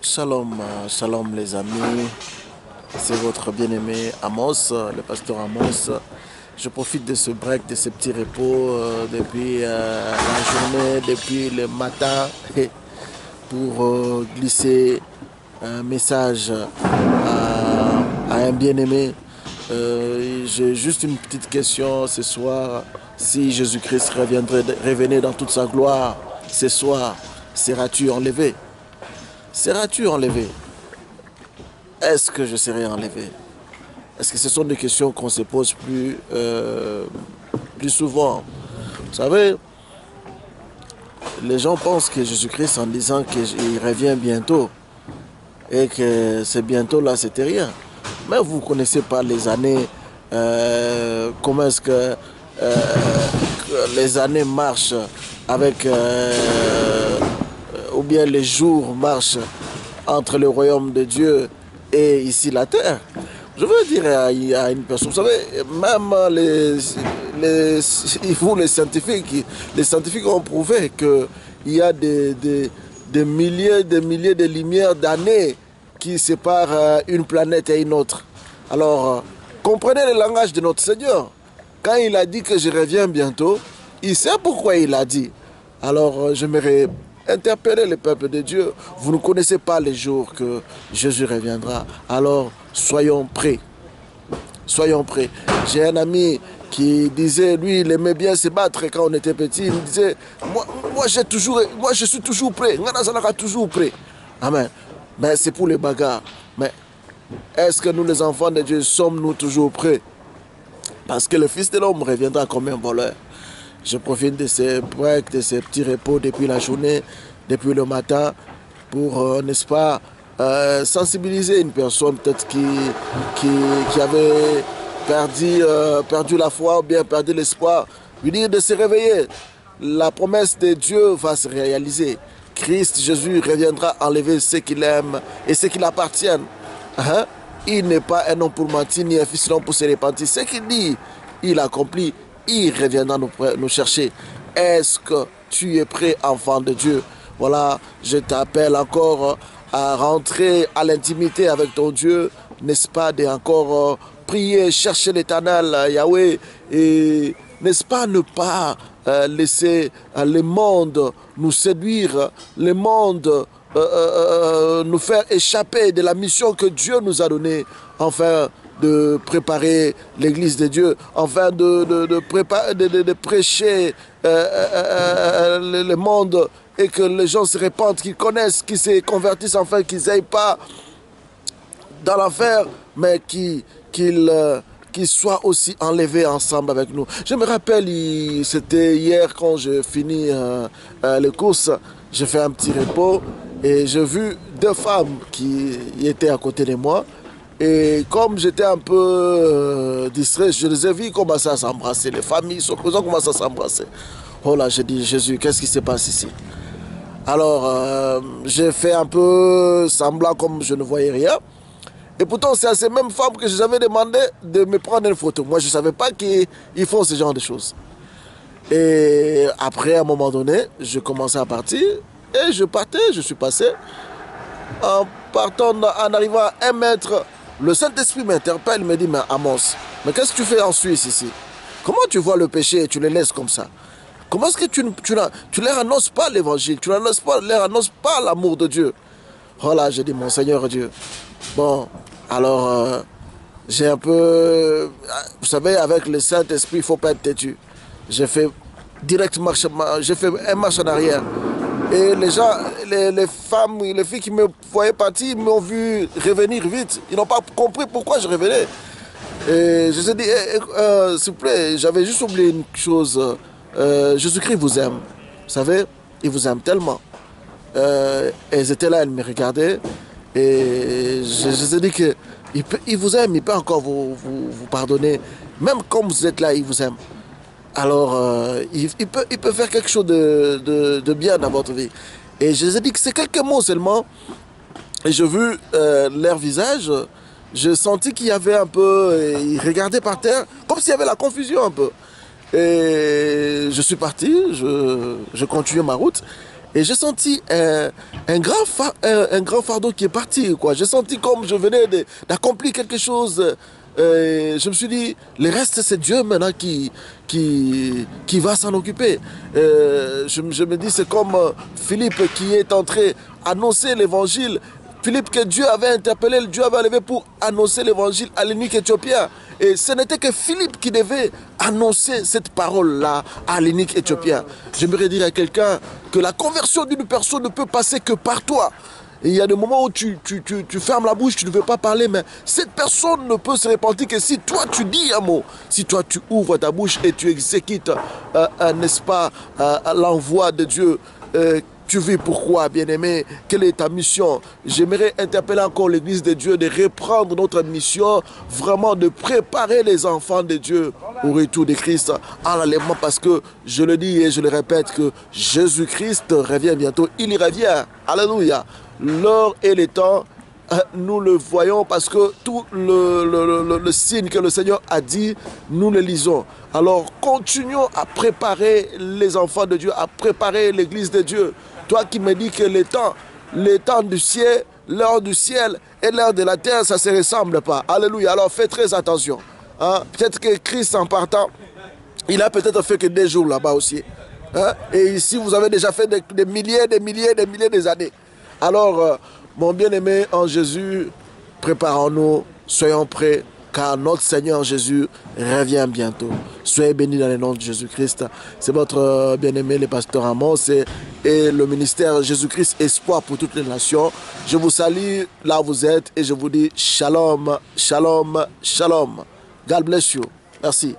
Shalom, shalom les amis, c'est votre bien-aimé Amos, le pasteur Amos. Je profite de ce break, de ce petit repos depuis la journée, depuis le matin, pour glisser un message à un bien-aimé. J'ai juste une petite question ce soir. Si Jésus-Christ revenait dans toute sa gloire ce soir, seras-tu enlevé? Seras-tu enlevé? Est-ce que je serai enlevé? Est-ce que ce sont des questions qu'on se pose plus souvent? Vous savez, les gens pensent que Jésus-Christ, en disant qu'il revient bientôt, et que c'est bientôt là, c'était rien. Mais vous ne connaissez pas les années, comment est-ce que les années marchent avec, ou bien les jours marchent entre le royaume de Dieu et ici la terre. Je veux dire à une personne, vous savez, même les scientifiques ont prouvé qu'il y a des milliers de lumières d'années qui séparent une planète et une autre. Alors, comprenez le langage de notre Seigneur. Quand il a dit que je reviens bientôt, il sait pourquoi il a dit. Alors, j'aimerais interpeller le peuple de Dieu. Vous ne connaissez pas les jours que Jésus reviendra. Alors, soyons prêts. Soyons prêts. J'ai un ami qui disait, lui, il aimait bien se battre quand on était petit. Il me disait, moi je suis toujours prêt. Toujours prêt. Amen. Mais c'est pour les bagarres. Mais est-ce que nous, les enfants de Dieu, sommes-nous toujours prêts? Parce que le Fils de l'homme reviendra comme un voleur. Je profite de ces breaks, de ces petits repos depuis la journée, depuis le matin, pour, n'est-ce pas, sensibiliser une personne peut-être qui avait perdu la foi ou bien perdu l'espoir, lui dire de se réveiller. La promesse de Dieu va se réaliser. Christ, Jésus, reviendra enlever ceux qu'il aime et ceux qui l'appartiennent. Hein? Il n'est pas un homme pour mentir, ni un fils d'homme pour se repentir. Ce qu'il dit, il accomplit. Il reviendra nous chercher. Est-ce que tu es prêt, enfant de Dieu? Voilà, je t'appelle encore à rentrer à l'intimité avec ton Dieu, n'est-ce pas, de encore prier, chercher l'Éternel, Yahweh, et n'est-ce pas, ne pas laisser le monde nous séduire, le monde nous faire échapper de la mission que Dieu nous a donnée, enfin de préparer l'église de Dieu, enfin de prêcher le monde et que les gens se répandent, qu'ils connaissent, qu'ils se convertissent, enfin qu'ils n'aillent pas dans l'enfer, mais qu'ils soient aussi enlevés ensemble avec nous. Je me rappelle, c'était hier quand j'ai fini les courses, j'ai fait un petit repos et j'ai vu deux femmes qui étaient à côté de moi. Et comme j'étais un peu distrait, je les ai vus commencer à s'embrasser. Les familles sont commencé à s'embrasser. Oh là, j'ai dit, Jésus, qu'est-ce qui se passe ici? Alors, j'ai fait un peu semblant comme je ne voyais rien. Et pourtant, c'est à ces mêmes femmes que j'avais demandé de me prendre une photo. Moi, je ne savais pas qu'ils font ce genre de choses. Et après, à un moment donné, je commençais à partir. Et je partais, je suis passé. En partant, en arrivant à 1 mètre, le Saint-Esprit m'interpelle, me dit, mais Amos, mais qu'est-ce que tu fais en Suisse ici? Comment tu vois le péché et tu le laisses comme ça? Comment est-ce que tu leur annonces pas l'évangile? Tu leur annonces pas l'amour de Dieu? Oh là, j'ai dit, mon Seigneur Dieu. Bon, alors, j'ai un peu... Vous savez, avec le Saint-Esprit, il ne faut pas être têtu. J'ai fait j'ai fait un marche en arrière. Et les gens, les femmes, les filles qui me voyaient partir, m'ont vu revenir vite. Ils n'ont pas compris pourquoi je revenais. Et je me suis dit, s'il vous plaît, j'avais juste oublié une chose. Jésus-Christ vous aime. Vous savez, il vous aime tellement. Elles étaient là, elles me regardaient. Et je me suis dit qu'il vous aime, il peut encore vous pardonner. Même comme vous êtes là, il vous aime. Alors, il peut faire quelque chose de bien dans votre vie. Et je les ai dit que c'est quelques mots seulement. Et j'ai vu leur visage. J'ai senti qu'il y avait un peu... Ils regardaient par terre, comme s'il y avait la confusion un peu. Et je suis parti, je continuais ma route. Et j'ai senti un grand fardeau qui est parti, quoi. J'ai senti comme je venais d'accomplir quelque chose. Je me suis dit, le reste, c'est Dieu maintenant qui va s'en occuper. Je me dis, c'est comme Philippe qui est entré annoncer l'évangile. Philippe que Dieu avait interpellé, Dieu avait levé pour annoncer l'évangile à l'eunuque éthiopien. Et ce n'était que Philippe qui devait annoncer cette parole-là à l'eunuque éthiopien. J'aimerais dire à quelqu'un que la conversion d'une personne ne peut passer que par toi. Et il y a des moments où tu fermes la bouche, tu ne veux pas parler, mais cette personne ne peut se repentir que si toi tu dis un mot, si toi tu ouvres ta bouche et tu exécutes, n'est-ce pas, l'envoi de Dieu. Tu vis pourquoi, bien-aimé? Quelle est ta mission? J'aimerais interpeller encore l'Église de Dieu de reprendre notre mission, vraiment de préparer les enfants de Dieu au retour de Christ en l'enlèvement, parce que je le dis et je le répète que Jésus-Christ revient bientôt. Il y revient. Alléluia. L'heure et le temps, nous le voyons parce que tout le signe que le Seigneur a dit, nous le lisons. Alors continuons à préparer les enfants de Dieu, à préparer l'Église de Dieu. Toi qui me dis que le temps du ciel, l'heure du ciel et l'heure de la terre, ça ne se ressemble pas. Alléluia. Alors fais très attention. Hein? Peut-être que Christ en partant, il a peut-être fait que des jours là-bas aussi. Hein? Et ici, vous avez déjà fait des milliers d'années. Alors, mon bien-aimé en Jésus, préparons-nous, soyons prêts, car notre Seigneur Jésus revient bientôt. Soyez bénis dans le nom de Jésus-Christ. C'est votre bien-aimé, le pasteur Amos, et le ministère Jésus-Christ Espoir pour toutes les nations. Je vous salue là où vous êtes et je vous dis shalom, shalom, shalom. God bless you. Merci.